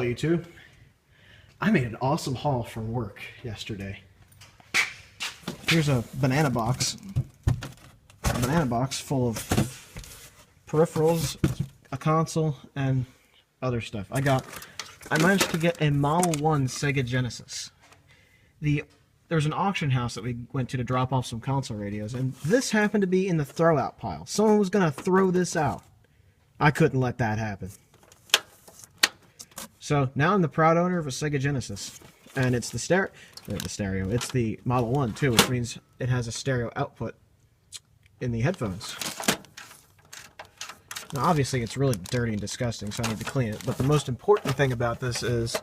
YouTube. I made an awesome haul from work yesterday. Here's a banana box. A banana box full of peripherals, a console, and other stuff. I managed to get a Model 1 Sega Genesis. There's an auction house that we went to drop off some console radios, and this happened to be in the throw-out pile. Someone was going to throw this out. I couldn't let that happen. So now I'm the proud owner of a Sega Genesis, and it's it's the Model 1 too, which means it has a stereo output in the headphones. Now obviously it's really dirty and disgusting, so I need to clean it, but the most important thing about this is,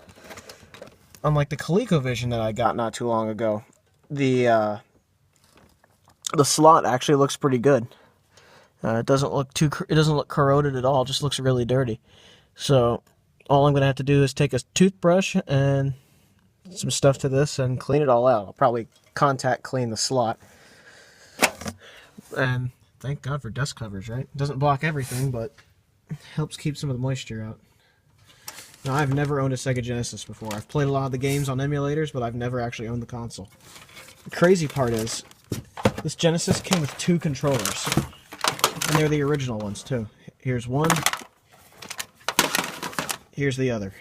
unlike the ColecoVision that I got not too long ago, the slot actually looks pretty good. It doesn't look corroded at all. It just looks really dirty. So all I'm going to have to do is take a toothbrush and some stuff to this and clean it all out. I'll probably contact clean the slot. And thank God for dust covers, right? It doesn't block everything, but helps keep some of the moisture out. Now, I've never owned a Sega Genesis before. I've played a lot of the games on emulators, but I've never actually owned the console. The crazy part is, this Genesis came with 2 controllers. And they're the original ones, too. Here's one. Here's the other.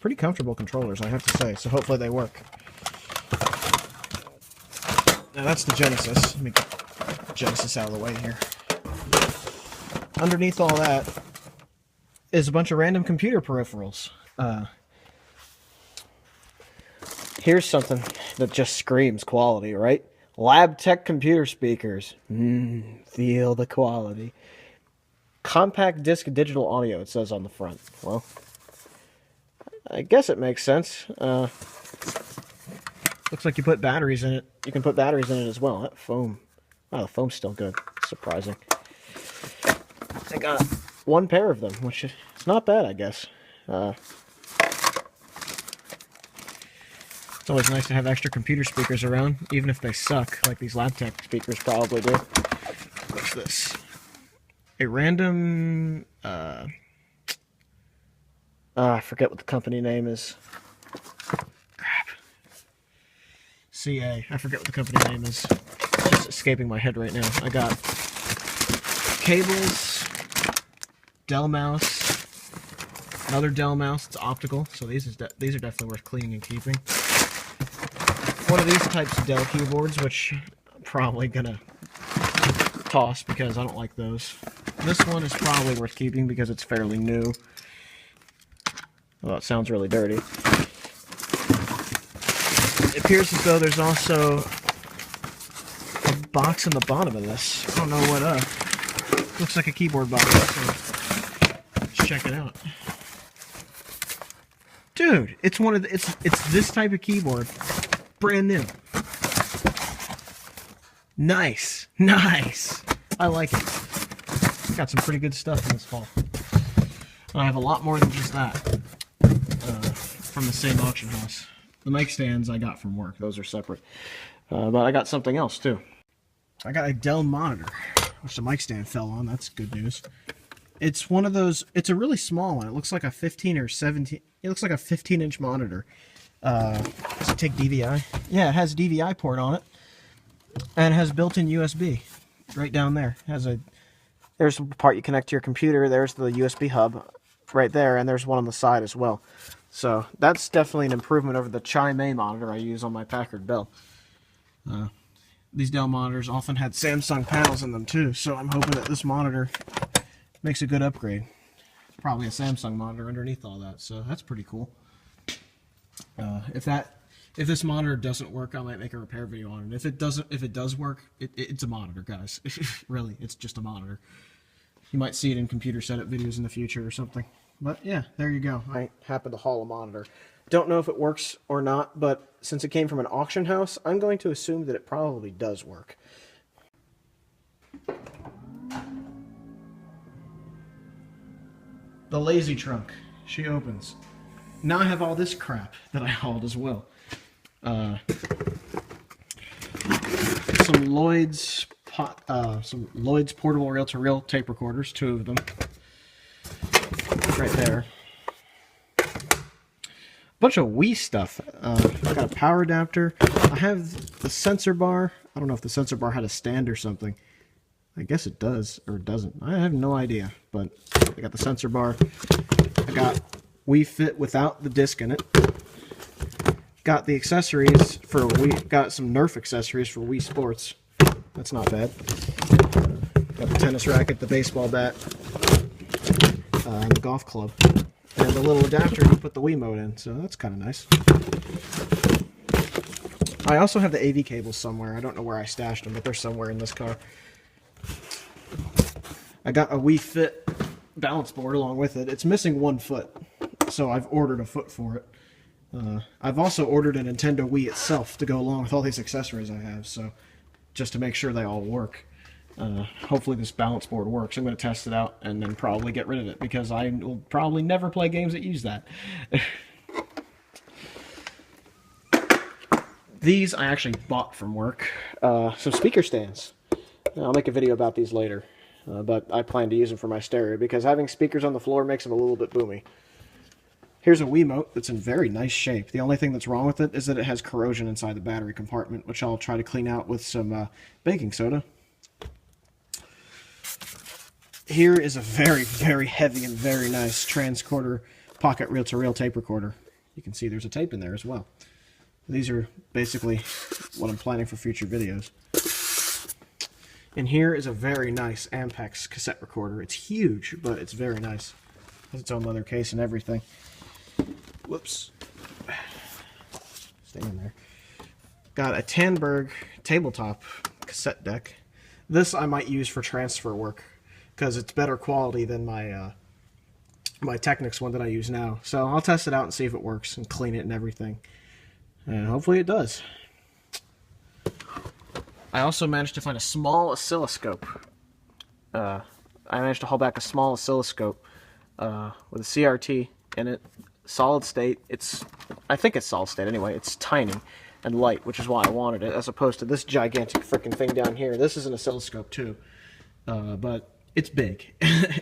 Pretty comfortable controllers, I have to say, so hopefully they work. Now, that's the Genesis. Let me get the Genesis out of the way here. Underneath all that is a bunch of random computer peripherals. Here's something that just screams quality, right? Lab Tech computer speakers. Feel the quality. Compact disc digital audio, it says on the front. Well, I guess it makes sense. Looks like you put batteries in it. You can put batteries in it as well. That foam. Oh, the foam's still good. Surprising. I got 1 pair of them, which is not bad, I guess. It's always nice to have extra computer speakers around, even if they suck, like these Labtech speakers probably do. What's this? A random... I forget what the company name is. Crap. CA. I forget what the company name is. It's just escaping my head right now. I got cables, Dell mouse, another Dell mouse. It's optical, so these are definitely worth cleaning and keeping. One of these types of Dell keyboards, which I'm probably gonna toss because I don't like those. This one is probably worth keeping because it's fairly new. Well, it sounds really dirty. It appears as though there's also a box in the bottom of this. I don't know what looks like a keyboard box. So let's check it out. Dude, it's one of the, it's this type of keyboard. Brand new. Nice. I like it. Got some pretty good stuff in this haul. And I have a lot more than just that from the same auction house. The mic stands I got from work. Those are separate. But I got something else too. I got a Dell monitor, which the mic stand fell on. That's good news. It's one of those, it's a really small one. It looks like a 15 or 17, it looks like a 15-inch monitor. Does it take DVI? Yeah, it has a DVI port on it. And it has built-in USB right down there. It has there's a part you connect to your computer. There's the USB hub right there, and there's one on the side as well. So that's definitely an improvement over the Chi-Mei monitor I use on my Packard Bell. These Dell monitors often had Samsung panels in them too, so I'm hoping that this monitor makes a good upgrade. Probably a Samsung monitor underneath all that, so that's pretty cool. If this monitor doesn't work, I might make a repair video on it. If it does work, it's a monitor, guys. Really, it's just a monitor. You might see it in computer setup videos in the future or something. But yeah, there you go. I happen to haul a monitor. Don't know if it works or not, but since it came from an auction house, I'm going to assume that it probably does work. The lazy trunk. She opens. Now I have all this crap that I hauled as well. Some Lloyd's portable reel-to-reel tape recorders, 2 of them, right there. bunch of Wii stuff. I've got a power adapter. I have the sensor bar. I don't know if the sensor bar had a stand or something. I guess it does, or it doesn't. I have no idea, but I got the sensor bar. I got Wii Fit without the disc in it. Got the accessories for Wii. Got some Nerf accessories for Wii Sports. That's not bad. Got the tennis racket, the baseball bat, and the golf club. And the little adapter to put the Wiimote in, so that's kind of nice. I also have the AV cables somewhere. I don't know where I stashed them, but they're somewhere in this car. I got a Wii Fit balance board along with it. It's missing one foot, so I've ordered a foot for it. I've also ordered a Nintendo Wii itself to go along with all these accessories I have, so just to make sure they all work. Hopefully this balance board works. I'm going to test it out and then probably get rid of it because I will probably never play games that use that. These I actually bought from work. Some speaker stands. I'll make a video about these later, but I plan to use them for my stereo because having speakers on the floor makes them a little bit boomy. Here's a Wiimote that's in very nice shape. The only thing that's wrong with it is that it has corrosion inside the battery compartment, which I'll try to clean out with some baking soda. Here is a very, very heavy and very nice transcorder pocket reel-to-reel tape recorder. You can see there's a tape in there as well. These are basically what I'm planning for future videos. And here is a very nice Ampex cassette recorder. It's huge, but it's very nice. It has its own leather case and everything. Whoops. Stay in there. Got a Tandberg tabletop cassette deck. This I might use for transfer work because it's better quality than my my Technics one that I use now. So I'll test it out and see if it works and clean it and everything. And hopefully it does. I also managed to find a small oscilloscope. I managed to haul back a small oscilloscope with a CRT in it. Solid state. I think it's solid state anyway. It's tiny and light, which is why I wanted it, as opposed to this gigantic freaking thing down here. This is an oscilloscope too, but it's big,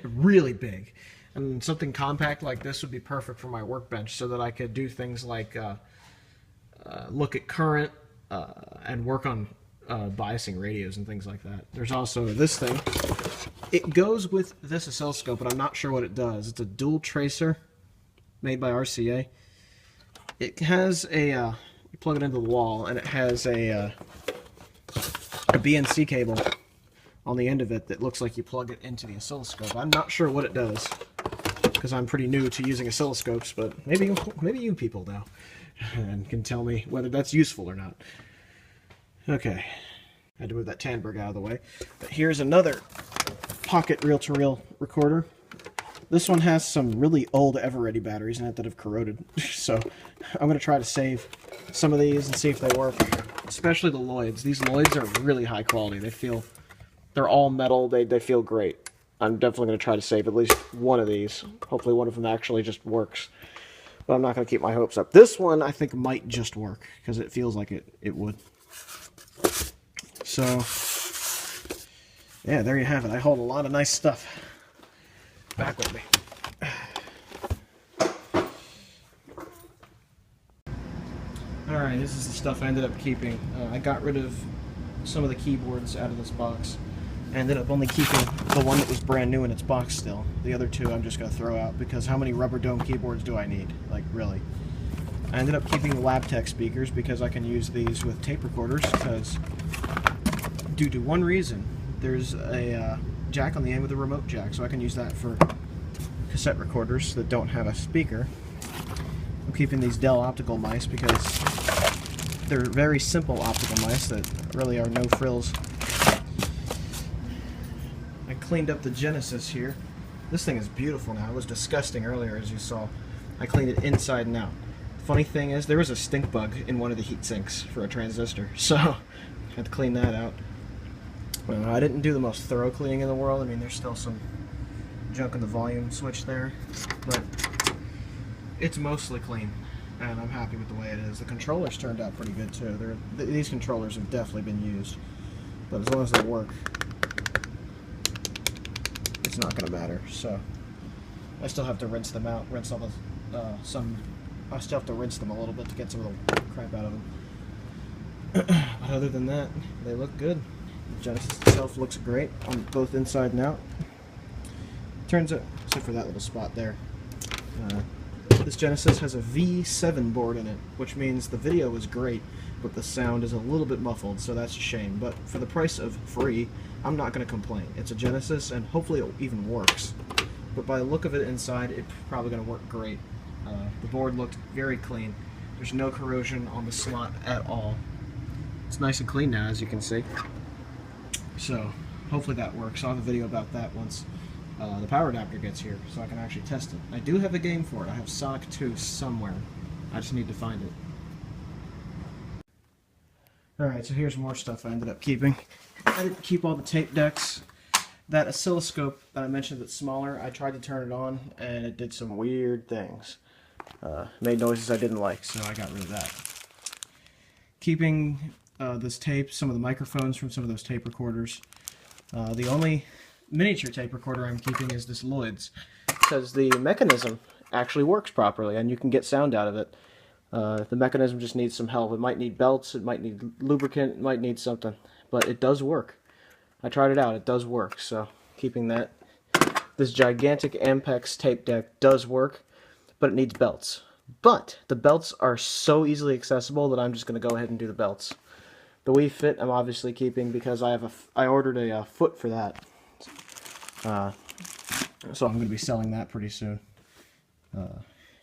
really big. And something compact like this would be perfect for my workbench, so that I could do things like look at current and work on biasing radios and things like that. There's also this thing. It goes with this oscilloscope, but I'm not sure what it does. It's a dual tracer made by RCA. It has a, you plug it into the wall, and it has a BNC cable on the end of it that looks like you plug it into the oscilloscope. I'm not sure what it does, because I'm pretty new to using oscilloscopes, but maybe you people know, and can tell me whether that's useful or not. Okay, I had to move that Tandberg out of the way. But here's another pocket reel-to-reel recorder. This one has some really old Everready batteries in it that have corroded, so I'm going to try to save some of these and see if they work, especially the Lloyds. These Lloyds are really high quality. They're all metal. They feel great. I'm definitely going to try to save at least one of these. Hopefully one of them actually just works, but I'm not going to keep my hopes up. This one I think might just work, because it feels like it would. So, yeah, there you have it. I hold a lot of nice stuff back with me. Alright, this is the stuff I ended up keeping. I got rid of some of the keyboards out of this box. I ended up only keeping the one that was brand new in its box still. The other two I'm just going to throw out, because how many rubber dome keyboards do I need? Like, really? I ended up keeping the Labtech speakers because I can use these with tape recorders, because due to one reason, there's a jack on the end with a remote jack, so I can use that for cassette recorders that don't have a speaker. I'm keeping these Dell optical mice because they're very simple optical mice that really are no frills. I cleaned up the Genesis here. This thing is beautiful now. It was disgusting earlier, as you saw. I cleaned it inside and out. Funny thing is, there was a stink bug in one of the heat sinks for a transistor, so I had to clean that out. I didn't do the most thorough cleaning in the world. I mean, there's still some junk in the volume switch there, but it's mostly clean, and I'm happy with the way it is. The controllers turned out pretty good too. These controllers have definitely been used, but as long as they work, it's not going to matter. So I still have to rinse them out, rinse all the some I still have to rinse them a little bit to get some of the crap out of them. But other than that, they look good. The Genesis itself looks great on both inside and out. Turns out, except for that little spot there. This Genesis has a V7 board in it, which means the video is great, but the sound is a little bit muffled, so that's a shame. But for the price of free, I'm not going to complain. It's a Genesis, and hopefully it even works. But by the look of it inside, it's probably going to work great. The board looked very clean. There's no corrosion on the slot at all. It's nice and clean now, as you can see. So, hopefully that works. I'll have a video about that once the power adapter gets here, so I can actually test it. I do have a game for it. I have Sonic 2 somewhere. I just need to find it. Alright, so here's more stuff I ended up keeping. I didn't keep all the tape decks. That oscilloscope that I mentioned that's smaller, I tried to turn it on, and it did some weird things. Made noises I didn't like, so I got rid of that. Keeping this tape, some of the microphones from some of those tape recorders. The only miniature tape recorder I'm keeping is this Lloyd's, because the mechanism actually works properly, and you can get sound out of it. The mechanism just needs some help. It might need belts, it might need lubricant, it might need something, but it does work. I tried it out, it does work, so keeping that. This gigantic Ampex tape deck does work, but it needs belts. But the belts are so easily accessible that I'm just going to go ahead and do the belts. The Wii Fit I'm obviously keeping because I ordered a foot for that. So I'm going to be selling that pretty soon.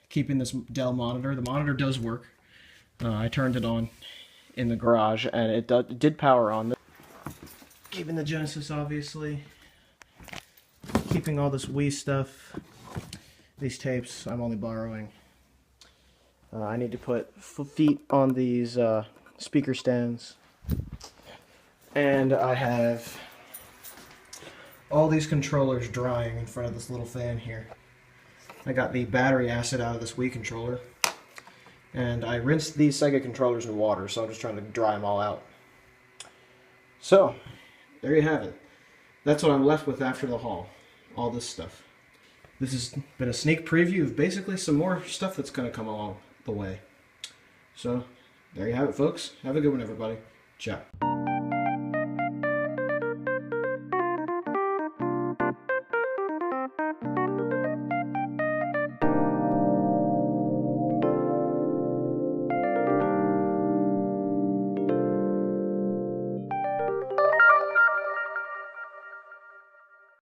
Keeping this Dell monitor. The monitor does work. I turned it on in the garage and it did power on. Keeping the Genesis, obviously. Keeping all this Wii stuff. These tapes I'm only borrowing. I need to put feet on these speaker stands. And I have all these controllers drying in front of this little fan here. I got the battery acid out of this Wii controller. And I rinsed these Sega controllers in water, so I'm just trying to dry them all out. So, there you have it. That's what I'm left with after the haul. All this stuff. This has been a sneak preview of basically some more stuff that's going to come along the way. So, there you have it, folks. Have a good one, everybody. Ciao.